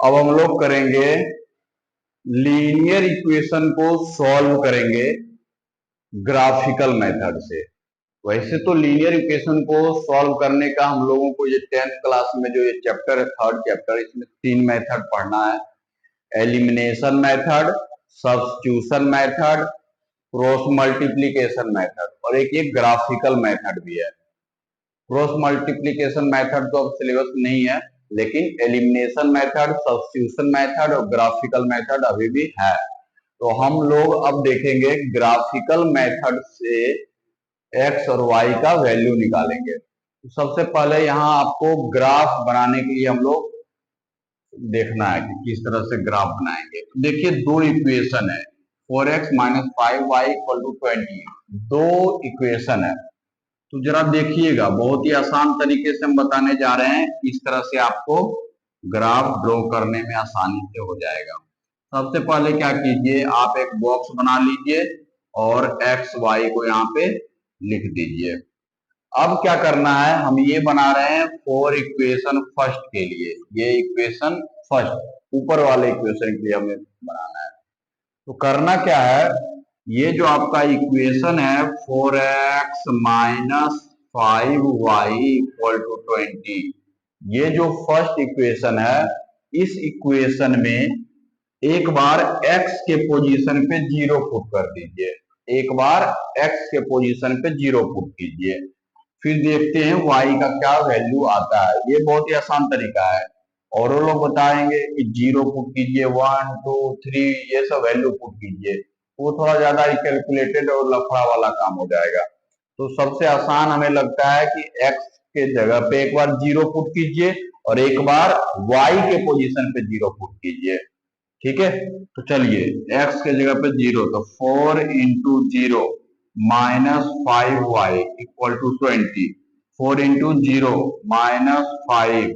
अब हम लोग करेंगे लीनियर इक्वेशन को सॉल्व करेंगे ग्राफिकल मेथड से। वैसे तो लीनियर इक्वेशन को सॉल्व करने का हम लोगों को ये 10th क्लास में जो ये चैप्टर है, थर्ड चैप्टर, इसमें 3 मेथड पढ़ना है। Elimination method, substitution method, cross multiplication method, और एक ये ग्राफिकल मेथड भी है। क्रॉस मल्टीप्लिकेशन मेथड तो अब सिलेबस नहीं है, लेकिन एलिमिनेशन मेथड, सब्स्टिट्यूशन मेथड और ग्राफिकल मेथड अभी भी है। तो हम लोग अब देखेंगे ग्राफिकल मेथड से एक्स और वाई का वैल्यू निकालेंगे। तो सबसे पहले यहाँ आपको ग्राफ बनाने के लिए हम लोग देखना है कि किस तरह से ग्राफ बनाएंगे। तो देखिए दो इक्वेशन है, 4x minus 5y equal to 20, दो इक्वेशन है। तो जरा देखिएगा, बहुत ही आसान तरीके से हम बताने जा रहे हैं, इस तरह से आपको ग्राफ ड्रॉ करने में आसानी से हो जाएगा। सबसे पहले क्या कीजिए, आप एक बॉक्स बना लीजिए और एक्स वाई को यहाँ पे लिख दीजिए। अब क्या करना है, हम ये बना रहे हैं फॉर इक्वेशन फर्स्ट के लिए, ये इक्वेशन फर्स्ट ऊपर वाले इक्वेशन के लिए हमें बनाना है। तो करना क्या है, ये जो आपका इक्वेशन है 4x minus 5y equal to 20, ये जो फर्स्ट इक्वेशन है, इस इक्वेशन में एक बार x के पोजीशन पे 0 पुट कर दीजिए, एक बार x के पोजीशन पे 0 पुट कीजिए, फिर देखते हैं y का क्या वैल्यू आता है। ये बहुत ही आसान तरीका है, और वो लोग बताएंगे कि 0 पुट कीजिए, 1 2 3 ये सब वैल्यू पुट कीजिए, वो थोड़ा ज्यादा कैलकुलेटेड और लफड़ा वाला काम हो जाएगा। तो सबसे आसान हमें लगता है कि x के जगह पे एक बार 0 पुट कीजिए और एक बार y के पोजीशन पे 0 पुट कीजिए। ठीक है, तो चलिए x के जगह पे 0, तो 4 into 0 minus 5y equal to 20, 4 into 0 minus 5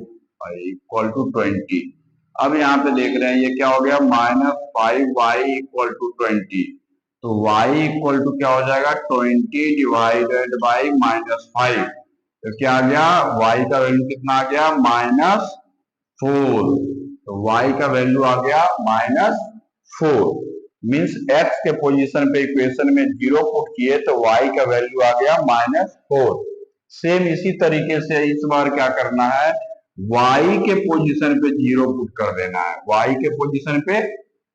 equal to 20। अब यहाँ पे देख रहे हैं ये क्या हो गया, माइनस 5y इक्वल टू 20, तो y इक्वल टू क्या हो जाएगा, 20 डिवाइडेड बाई माइनस 5। तो क्या आ गया, y का वैल्यू कितना आ गया, -4। तो y का वैल्यू आ गया -4, मीन्स x के पोजीशन पे इक्वेशन में 0 पुट किए तो y का वैल्यू आ गया -4। सेम इसी तरीके से इस बार क्या करना है, y के पोजीशन पे 0 पुट कर देना है, y के पोजीशन पे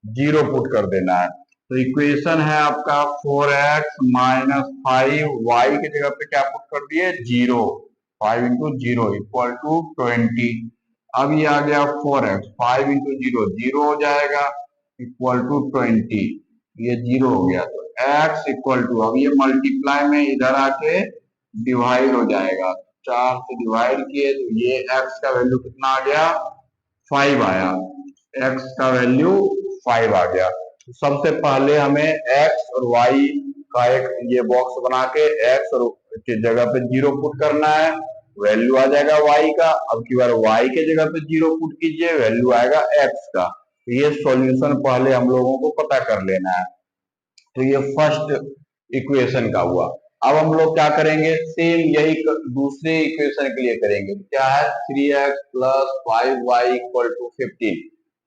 0 पुट कर देना है। तो इक्वेशन है आपका 4x माइनस 5y के जगह पे क्या पुट कर दिए, 0, 5 इंटू 0 इक्वल टू 20। अब ये आ गया 4x, 5 इंटू 0 0 हो जाएगा इक्वल टू 20, ये 0 हो गया। तो x इक्वल टू, अब ये मल्टीप्लाई में इधर आके डिवाइड हो जाएगा, 4 से डिवाइड किए तो ये x का वैल्यू कितना आ गया, 5 आया, x का वैल्यू 5 आ गया। तो सबसे पहले हमें x और y का एक ये बॉक्स बना के x और के जगह पे 0 पुट करना है, वैल्यू आ जाएगा y का। अब की बार y के जगह पे 0 पुट कीजिए, वैल्यू आएगा x का। तो ये सॉल्यूशन पहले हम लोगों को पता कर लेना है। तो ये फर्स्ट इक्वेशन का हुआ। अब हम लोग क्या करेंगे, सेम यही दूसरे इक्वेशन के लिए करेंगे। क्या है, 3x plus 5y equal to 15।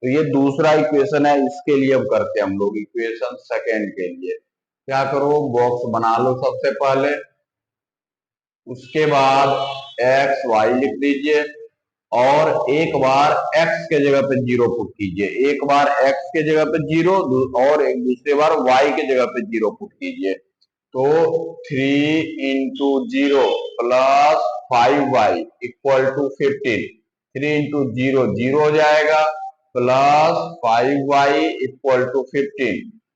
तो ये दूसरा इक्वेशन है, इसके लिए अब करते हैं हम लोग इक्वेशन सेकेंड के लिए। क्या करो, बॉक्स बना लो सबसे पहले, उसके बाद एक्स वाई लिख दीजिए और एक बार x के जगह पे 0 पुट कीजिए, एक बार x के जगह पे 0 और एक दूसरे बार y के जगह पे 0 पुट कीजिए। तो 3 into 0 plus 5y equal to 15, 3 into 0 0 हो जाएगा, प्लस 5y इक्वल टू 15,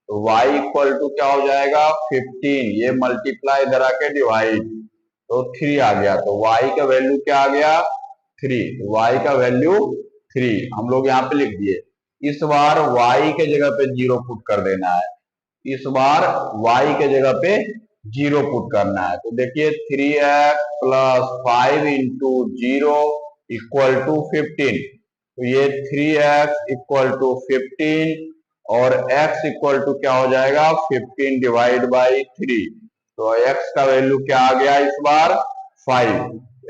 तो y इक्वल टू क्या हो जाएगा, 15, ये मल्टीप्लाई इधर आके डिवाइड, तो 3 आ गया। तो y का वैल्यू क्या आ गया, 3, y का वैल्यू 3 हम लोग यहाँ पे लिख दिए। इस बार y के जगह पे 0 पुट कर देना है, इस बार y के जगह पे 0 पुट करना है। तो देखिए 3x plus 5 into 0 equal to 15, तो ये 3x इक्वल टू 15 और x इक्वल टू क्या हो जाएगा, 15 डिवाइड बाई 3। तो x का वैल्यू क्या आ गया इस बार, 5,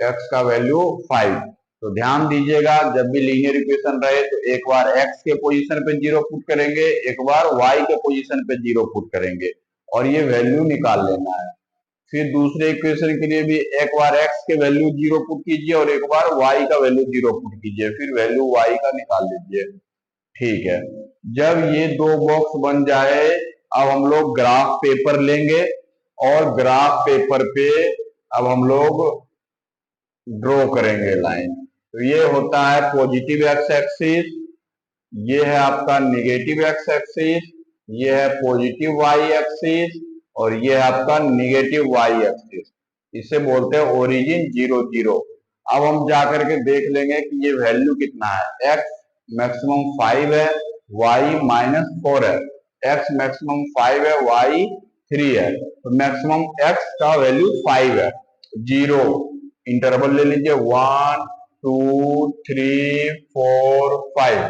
x का वैल्यू 5। तो ध्यान दीजिएगा, जब भी लीनियर इक्वेशन रहे तो एक बार x के पोजीशन पे जीरो पुट करेंगे, एक बार y के पोजीशन पे जीरो पुट करेंगे और ये वैल्यू निकाल लेना है। फिर दूसरे इक्वेशन के लिए भी एक बार x के वैल्यू जीरो पुट कीजिए और एक बार y का वैल्यू जीरो पुट कीजिए, फिर वैल्यू y का निकाल लीजिए। ठीक है, जब ये दो बॉक्स बन जाए अब हम लोग ग्राफ पेपर लेंगे और ग्राफ पेपर पे अब हम लोग ड्रॉ करेंगे लाइन। तो ये होता है पॉजिटिव एक्स एक्सिस, ये है आपका निगेटिव एक्स एक्सिस, ये है पॉजिटिव वाई एक्सिस और ये है आपका निगेटिव वाई एक्सिस। इसे बोलते हैं ओरिजिन 0 0। अब हम जाकर के देख लेंगे कि ये वैल्यू कितना है। एक्स मैक्सिमम 5 है, वाई -4 है। एक्स मैक्सिमम 5 है, वाई 3 है, तो मैक्सिमम एक्स का वैल्यू 5 है। 0 इंटरवल ले लीजिए, 1 2 3 4 5।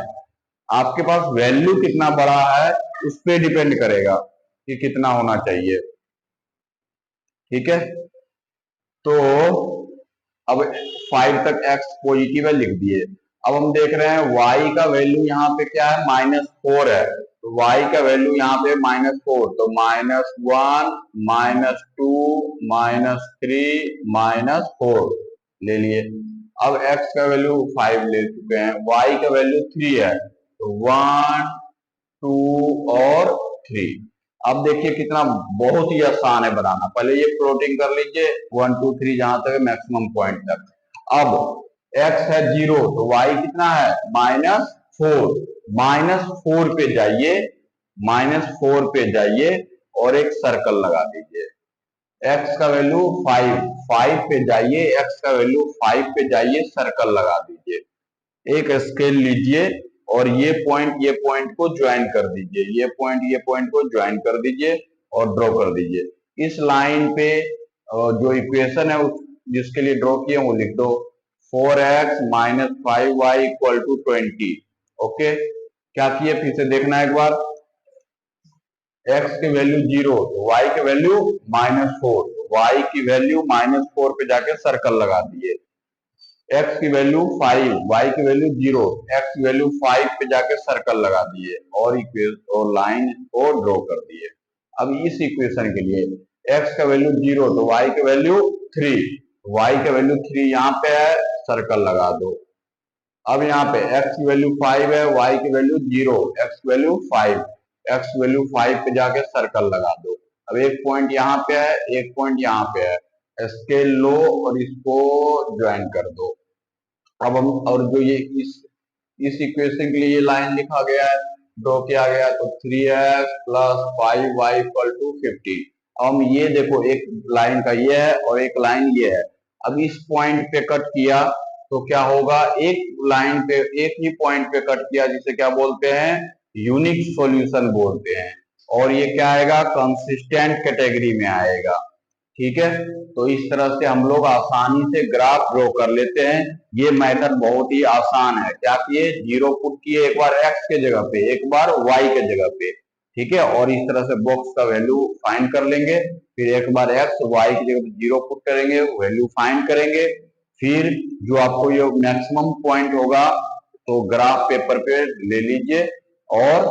आपके पास वैल्यू कितना बड़ा है उस पर डिपेंड करेगा कि कितना होना चाहिए। ठीक है, तो अब 5 तक x पॉजिटिव है, लिख दिए। अब हम देख रहे हैं y का वैल्यू यहाँ पे क्या है, -4 है, तो y का वैल्यू यहाँ पे -4, तो -1 -2 -3 -4 ले लिए। अब x का वैल्यू 5 ले चुके हैं, y का वैल्यू 3 है, तो 1 2 और 3। अब देखिए कितना बहुत ही आसान है बनाना। पहले ये प्लॉटिंग कर लीजिए 1 2 3 जहां तक मैक्सिमम पॉइंट तक। अब x है 0 तो y कितना है -4। -4 पे जाइए, -4 पे जाइए और एक सर्कल लगा दीजिए। x का वैल्यू 5 पे जाइए, x का वैल्यू 5 पे जाइए, सर्कल लगा दीजिए। एक स्केल लीजिए और ये पॉइंट को ज्वाइन कर दीजिए, ये पॉइंट को ज्वाइन कर दीजिए और ड्रॉ कर दीजिए। इस लाइन पे जो इक्वेशन है जिसके लिए ड्रॉ किए वो लिख दो, 4x - 5y = 20। ओके, क्या किए फिर से देखना एक बार। x की वैल्यू 0 तो y की वैल्यू -4, y की वैल्यू -4 पे जाके सर्कल लगा दिए। x की वैल्यू 5, y की वैल्यू 0, x की वैल्यू 5 पे जाके सर्कल लगा दिए और लाइन को ड्रॉ कर दिए। अब इस इक्वेशन के लिए x का वैल्यू 0 तो y की वैल्यू 3, y का वैल्यू 3 यहाँ पे है, सर्कल लगा दो। अब यहाँ पे x की वैल्यू 5 है, y की वैल्यू 0, x की वैल्यू 5, x की वैल्यू 5 पे जाके सर्कल लगा दो। अब एक पॉइंट यहाँ पे है, एक पॉइंट यहाँ पे है, स्केल लो और इसको ज्वाइन कर दो। अब हम और जो ये इस इक्वेशन के लिए ये लाइन लिखा गया है, ड्रॉ किया गया, तो 3x + 5y = 15। अब हम ये देखो एक लाइन का ये है और एक लाइन ये है। अब इस पॉइंट पे कट किया तो क्या होगा, एक लाइन पे एक ही पॉइंट पे कट किया जिसे क्या बोलते हैं, यूनिक सॉल्यूशन बोलते हैं। और ये क्या आएगा, कंसिस्टेंट कैटेगरी में आएगा। ठीक है, तो इस तरह से हम लोग आसानी से ग्राफ ड्रॉ कर लेते हैं। ये मेथड बहुत ही आसान है। क्या किए, 0 पुट किए एक बार x के जगह पे, एक बार y के जगह पे। ठीक है, और इस तरह से बॉक्स का वैल्यू फाइंड कर लेंगे। फिर एक बार x y की जगह पे 0 पुट करेंगे, वैल्यू फाइंड करेंगे। फिर जो आपको ये मैक्सिमम पॉइंट होगा तो ग्राफ पेपर पे ले लीजिए और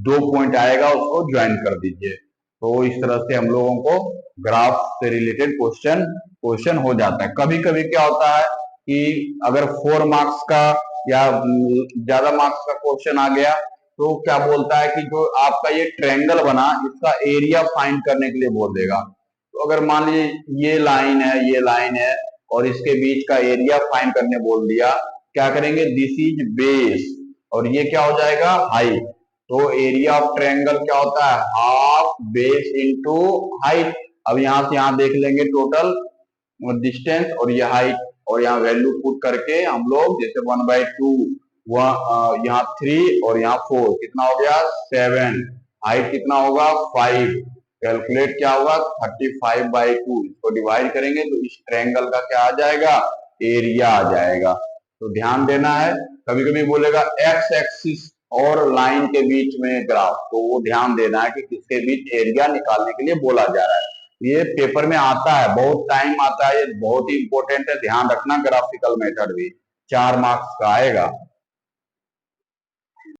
2 पॉइंट आएगा उसको ज्वाइन कर दीजिए। तो इस तरह से हम लोगों को ग्राफ से रिलेटेड क्वेश्चन हो जाता है। कभी कभी क्या होता है कि अगर 4 मार्क्स का या ज्यादा मार्क्स का क्वेश्चन आ गया तो क्या बोलता है कि जो आपका ये ट्रायंगल बना इसका एरिया फाइंड करने के लिए बोल देगा। तो अगर मान लीजिए ये लाइन है, ये लाइन है और इसके बीच का एरिया फाइंड करने बोल दिया, क्या करेंगे, दिस इज बेस और ये क्या हो जाएगा, हाइट। तो एरिया ऑफ ट्रायंगल क्या होता है, हाफ बेस इंटू हाइट। अब यहां से यहां देख लेंगे टोटल डिस्टेंस और ये हाइट, और यहाँ वैल्यू पुट करके हम लोग जैसे 1/2, यहाँ 3 और यहाँ 4, कितना हो गया 7, हाइट कितना होगा 5, कैलकुलेट क्या होगा 35/2, इसको डिवाइड करेंगे तो इस ट्रायंगल का क्या आ जाएगा, एरिया आ जाएगा। तो ध्यान देना है, कभी कभी बोलेगा एक्स एक्सिस और लाइन के बीच में ग्राफ, तो वो ध्यान देना है कि किसके बीच एरिया निकालने के लिए बोला जा रहा है। ये पेपर में आता है, बहुत टाइम आता है, ये बहुत ही इंपॉर्टेंट है, ध्यान रखना ग्राफिकल मेथड भी। 4 मार्क्स का आएगा।